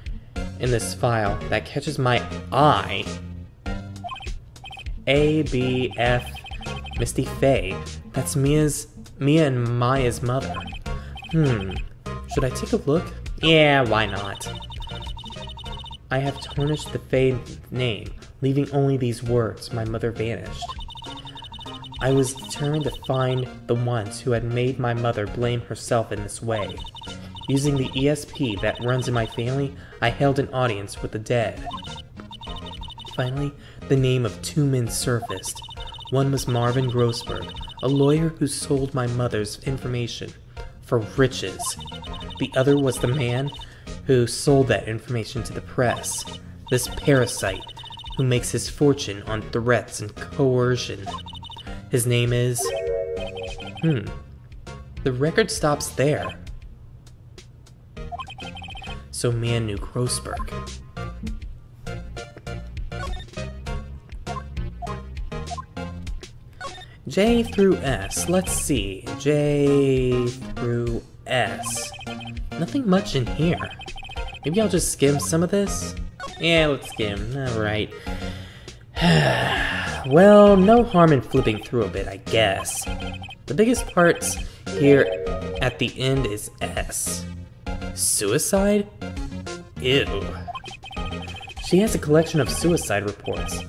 in this file that catches my eye. A, B, F, Misty Faye. That's Mia and Maya's mother. Should I take a look? Yeah, why not? I have tarnished the Faye name, leaving only these words, my mother vanished. I was determined to find the ones who had made my mother blame herself in this way. Using the ESP that runs in my family, I held an audience with the dead. Finally, the name of 2 men surfaced. One was Marvin Grossberg, a lawyer who sold my mother's information for riches. The other was the man who sold that information to the press. This parasite who makes his fortune on threats and coercion. His name is... The record stops there. So Mia knew Grossberg. J through S. Let's see. J through S. Nothing much in here. Maybe I'll just skim some of this? Yeah, let's skim. Alright. Well, no harm in flipping through a bit, I guess. The biggest parts here at the end is S. Suicide? Ew. She has a collection of suicide reports.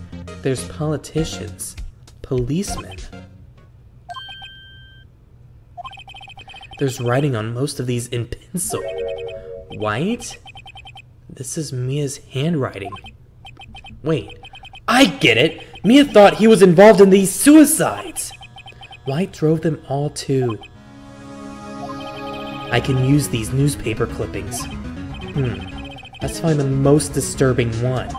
There's politicians, policemen. There's writing on most of these in pencil. White? This is Mia's handwriting. Wait, I get it! Mia thought he was involved in these suicides! White drove them all too. I can use these newspaper clippings. Let's find the most disturbing one.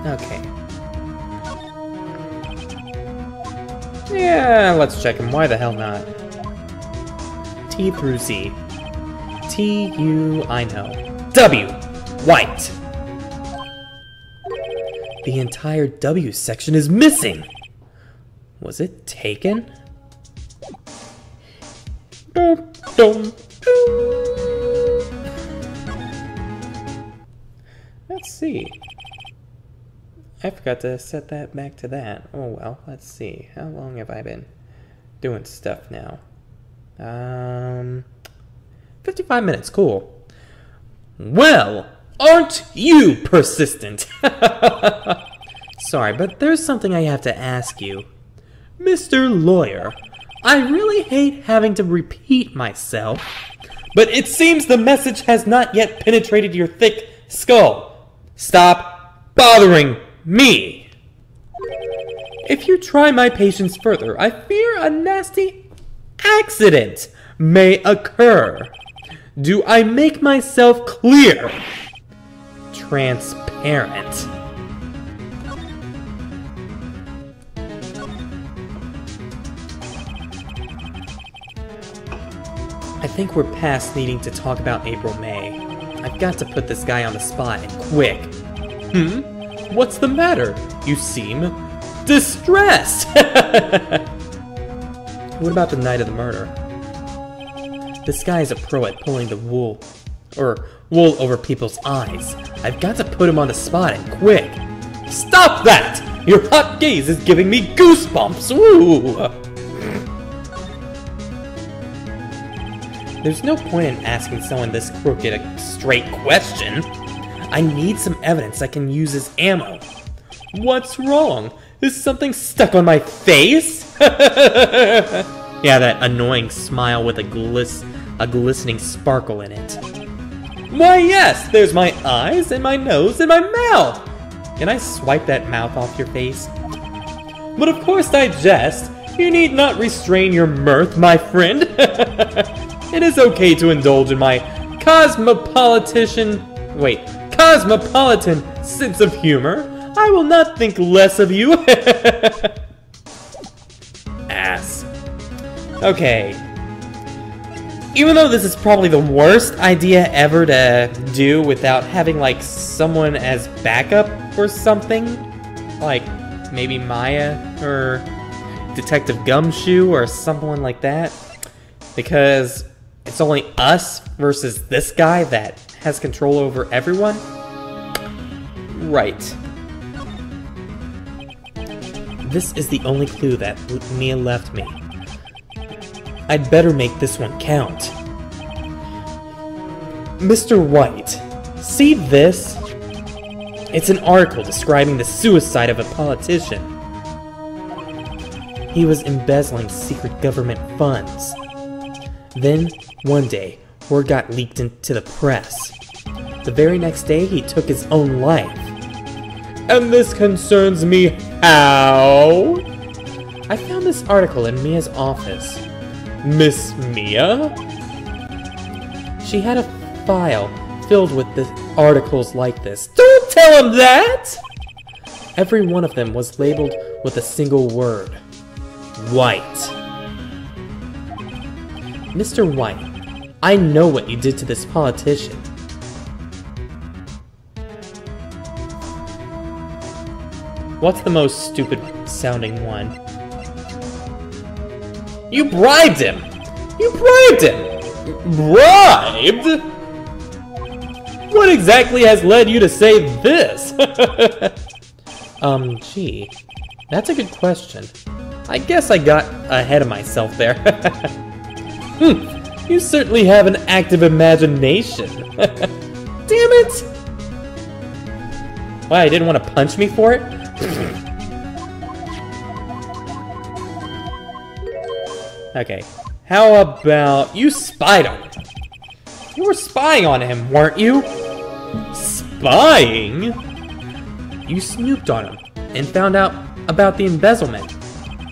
Okay. Yeah, let's check him. Why the hell not? T through Z. T, U, I know. W! White! The entire W section is missing! Was it taken? Let's see. I forgot to set that back to that. Oh well, let's see. How long have I been doing stuff now? 55 minutes, cool. Well, aren't you persistent? Sorry, but there's something I have to ask you. Mr. Lawyer, I really hate having to repeat myself, but it seems the message has not yet penetrated your thick skull. Stop bothering me. If you try my patience further, I fear a nasty accident may occur. Do I make myself clear? Transparent. I think we're past needing to talk about April-May. I've got to put this guy on the spot, and quick. What's the matter? You seem distressed! What about the night of the murder? This guy is a pro at pulling the wool over people's eyes. I've got to put him on the spot, and quick. Stop that! Your hot gaze is giving me goosebumps! Woo! There's no point in asking someone this crooked a straight question. I need some evidence I can use as ammo. What's wrong? Is something stuck on my face? Yeah, that annoying smile with a glistening sparkle in it. Why yes, there's my eyes and my nose and my mouth! Can I swipe that mouth off your face? But of course I jest. You need not restrain your mirth, my friend. It is okay to indulge in my cosmopolitan sense of humor. I will not think less of you. Ass. Okay. Even though this is probably the worst idea ever to do without having, like, someone as backup or something, like maybe Maya or Detective Gumshoe or someone like that, because it's only us versus this guy that has control over everyone? Right. This is the only clue that Mia left me. I'd better make this one count. Mr. Wright, see this? It's an article describing the suicide of a politician. He was embezzling secret government funds. Then, one day, word got leaked into the press. The very next day, he took his own life. And this concerns me how? I found this article in Mia's office. Miss Mia? She had a file filled with the articles like this. Don't tell him that! Every one of them was labeled with a single word. White. Mr. White, I know what you did to this politician. What's the most stupid sounding one? You bribed him! You bribed him! Bribed? What exactly has led you to say this? Gee, that's a good question. I guess I got ahead of myself there. You certainly have an active imagination. Damn it! Why, you didn't want to punch me for it? Okay, how about you spied on him? You were spying on him, weren't you? Spying? You snooped on him and found out about the embezzlement.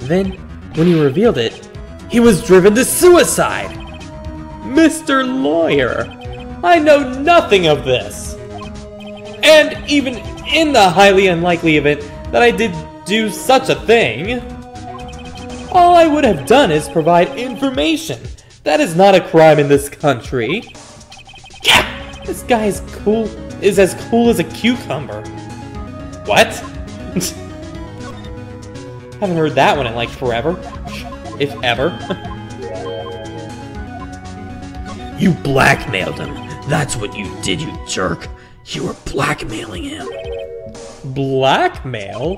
Then, when you revealed it, he was driven to suicide! Mr. Lawyer, I know nothing of this! And even in the highly unlikely event that I did do such a thing, all I would have done is provide information. That is not a crime in this country. Yeah, this guy is as cool as a cucumber. What? Haven't heard that one in like forever. If ever. You blackmailed him. That's what you did, you jerk. You were blackmailing him. Blackmail?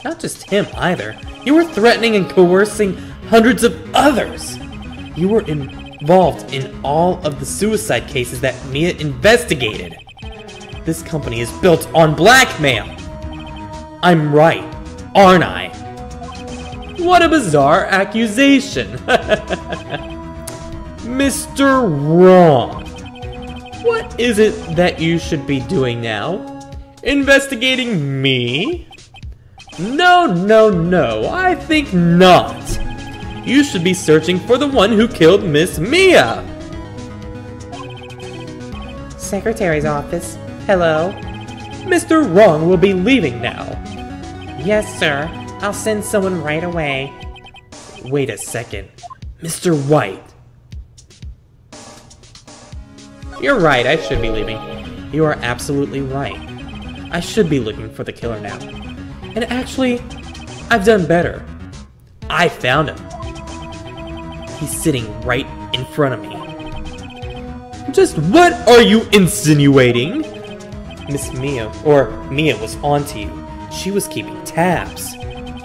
Not just him either. You were threatening and coercing hundreds of others. You were involved in all of the suicide cases that Mia investigated. This company is built on blackmail. I'm right, aren't I? What a bizarre accusation. Mr. Wrong. What is it that you should be doing now? Investigating me? No, no, no, I think not. You should be searching for the one who killed Miss Mia. Secretary's office. Hello? Mr. Wrong will be leaving now. Yes, sir. I'll send someone right away. Wait a second. Mr. White. You're right, I should be leaving. You are absolutely right. I should be looking for the killer now. And actually, I've done better. I found him. He's sitting right in front of me. Just what are you insinuating? Miss Mia, or Mia was onto you. She was keeping tabs.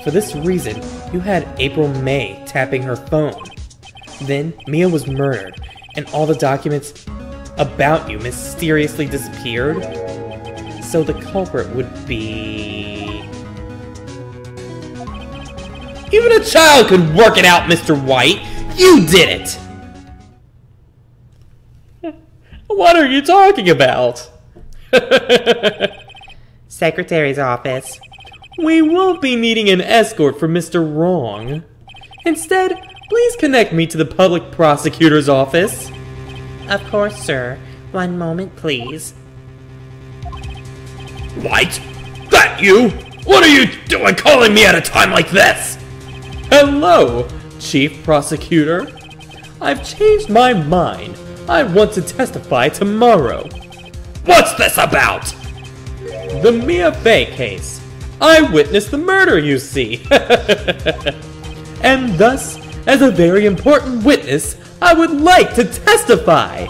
For this reason, you had April May tapping her phone. Then, Mia was murdered, and all the documents about you mysteriously disappeared. So the culprit would be... Even a child could work it out, Mr. White! You did it! What are you talking about? Secretary's office. We won't be needing an escort for Mr. Wrong. Instead, please connect me to the public prosecutor's office. Of course, sir. One moment, please. White? That you? What are you doing calling me at a time like this? Hello, Chief Prosecutor. I've changed my mind. I want to testify tomorrow. What's this about? The Mia Fey case. I witnessed the murder, you see. And thus, as a very important witness, I would like to testify.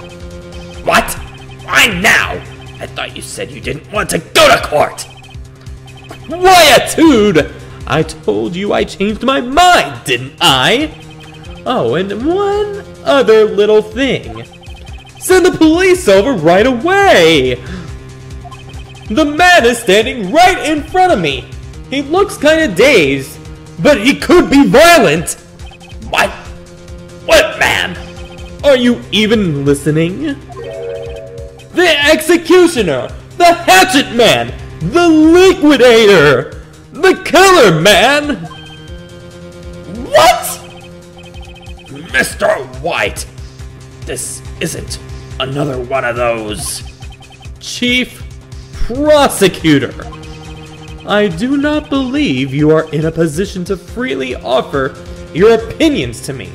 What? Why now? I thought you said you didn't want to go to court. Quietude! I told you I changed my mind, didn't I? Oh, and one other little thing. Send the police over right away! The man is standing right in front of me. He looks kinda dazed, but he could be violent. What? What man? Are you even listening? The executioner! The hatchet man! The liquidator! The killer man! What? Mr. White, this isn't another one of those. Chief Prosecutor, I do not believe you are in a position to freely offer your opinions to me,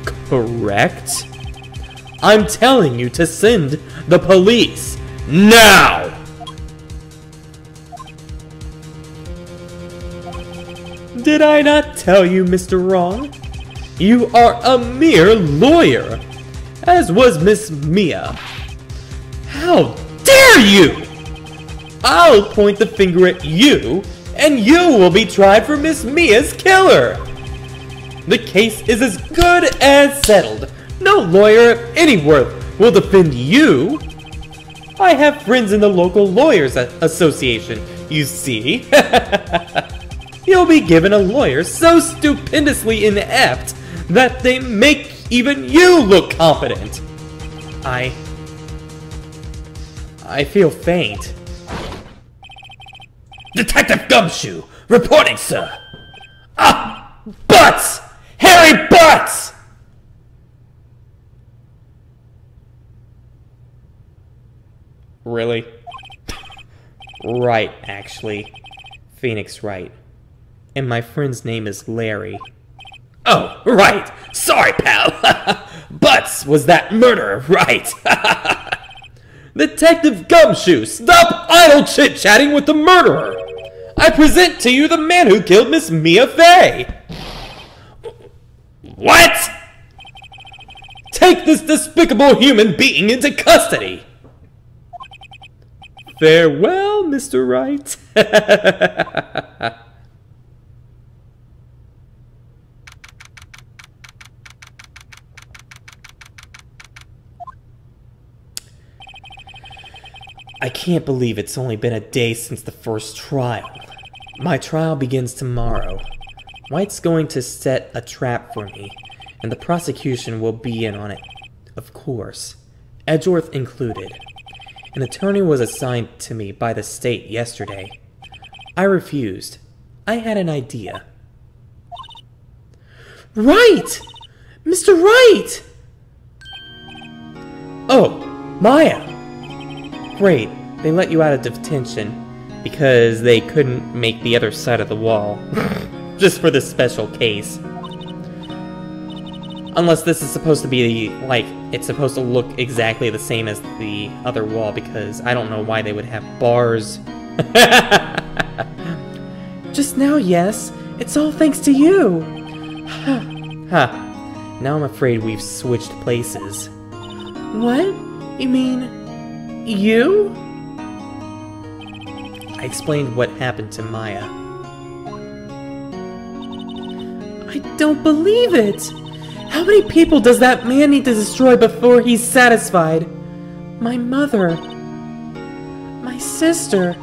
correct? I'm telling you to send the police now! Did I not tell you, Mr. Wrong? You are a mere lawyer, as was Miss Mia. How dare you! I'll point the finger at you, and you will be tried for Miss Mia's killer! The case is as good as settled. No lawyer of any worth will defend you. I have friends in the local lawyers association, you see. You'll be given a lawyer so stupendously inept that they make even you look competent. I feel faint. Detective Gumshoe, reporting, sir. Ah! Butts! Harry Butts! Really? Right, actually. Phoenix Wright. And my friend's name is Larry. Oh, right. Sorry, pal. Butts was that murderer, right? Detective Gumshoe, stop idle chit-chatting with the murderer! I present to you the man who killed Miss Mia Fey! What? Take this despicable human being into custody! Farewell, Mr. Wright. I can't believe it's only been a day since the first trial. My trial begins tomorrow. White's going to set a trap for me, and the prosecution will be in on it, of course, Edgeworth included. An attorney was assigned to me by the state yesterday. I refused. I had an idea. Wright! Mr. Wright! Oh, Maya! Great, they let you out of detention because they couldn't make the other side of the wall. Just for this special case. Unless this is supposed to be, like, it's supposed to look exactly the same as the other wall, because I don't know why they would have bars. Just now, yes. It's all thanks to you. Huh. Now I'm afraid we've switched places. What? You mean... you? I explained what happened to Maya. I don't believe it! How many people does that man need to destroy before he's satisfied? My mother. My sister.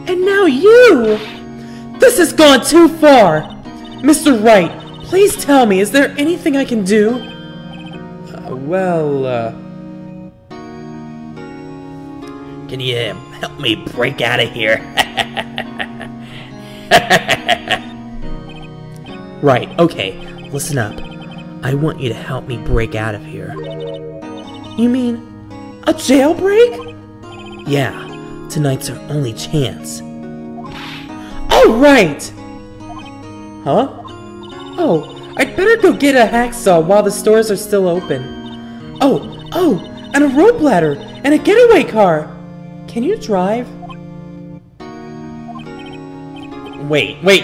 And now you! This has gone too far! Mr. Wright, please tell me, is there anything I can do? Can you help me break out of here? Right, okay, listen up. I want you to help me break out of here. You mean a jailbreak? Yeah, tonight's our only chance. All right! Huh? Oh, I'd better go get a hacksaw while the stores are still open. Oh, and a rope ladder and a getaway car. Can you drive? Wait. What?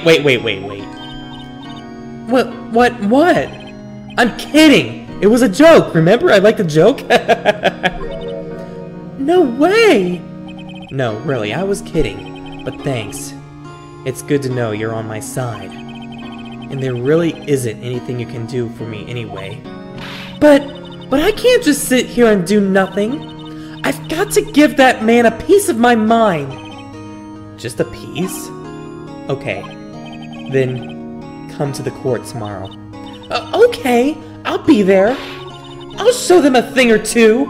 I'm kidding! It was a joke, remember? I like a joke. No way! No, really, I was kidding. But thanks. It's good to know you're on my side. And there really isn't anything you can do for me anyway. But I can't just sit here and do nothing. I've got to give that man a piece of my mind. Just a piece? Okay. Then come to the court tomorrow. Okay, I'll be there. I'll show them a thing or two.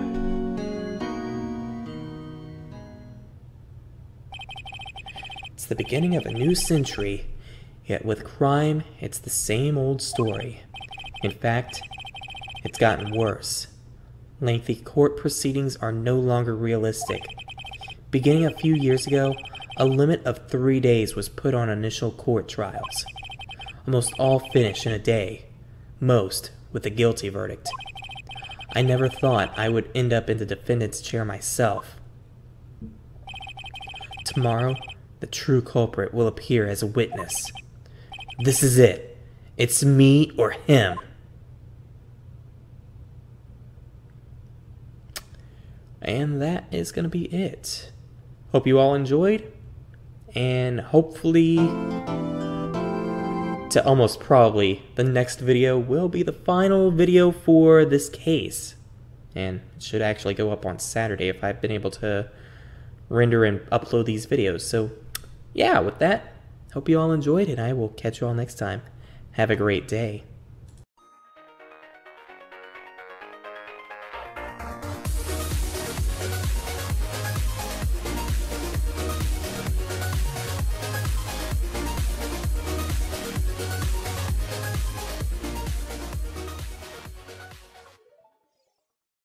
It's the beginning of a new century, yet with crime, it's the same old story. In fact, it's gotten worse. Lengthy court proceedings are no longer realistic. Beginning a few years ago, a limit of 3 days was put on initial court trials. Almost all finish in a day, most with a guilty verdict. I never thought I would end up in the defendant's chair myself. Tomorrow, the true culprit will appear as a witness. This is it. It's me or him. And that is going to be it. Hope you all enjoyed. And hopefully, to almost probably, the next video will be the final video for this case. And it should actually go up on Saturday if I've been able to render and upload these videos. So, yeah, with that, hope you all enjoyed, and I will catch you all next time. Have a great day.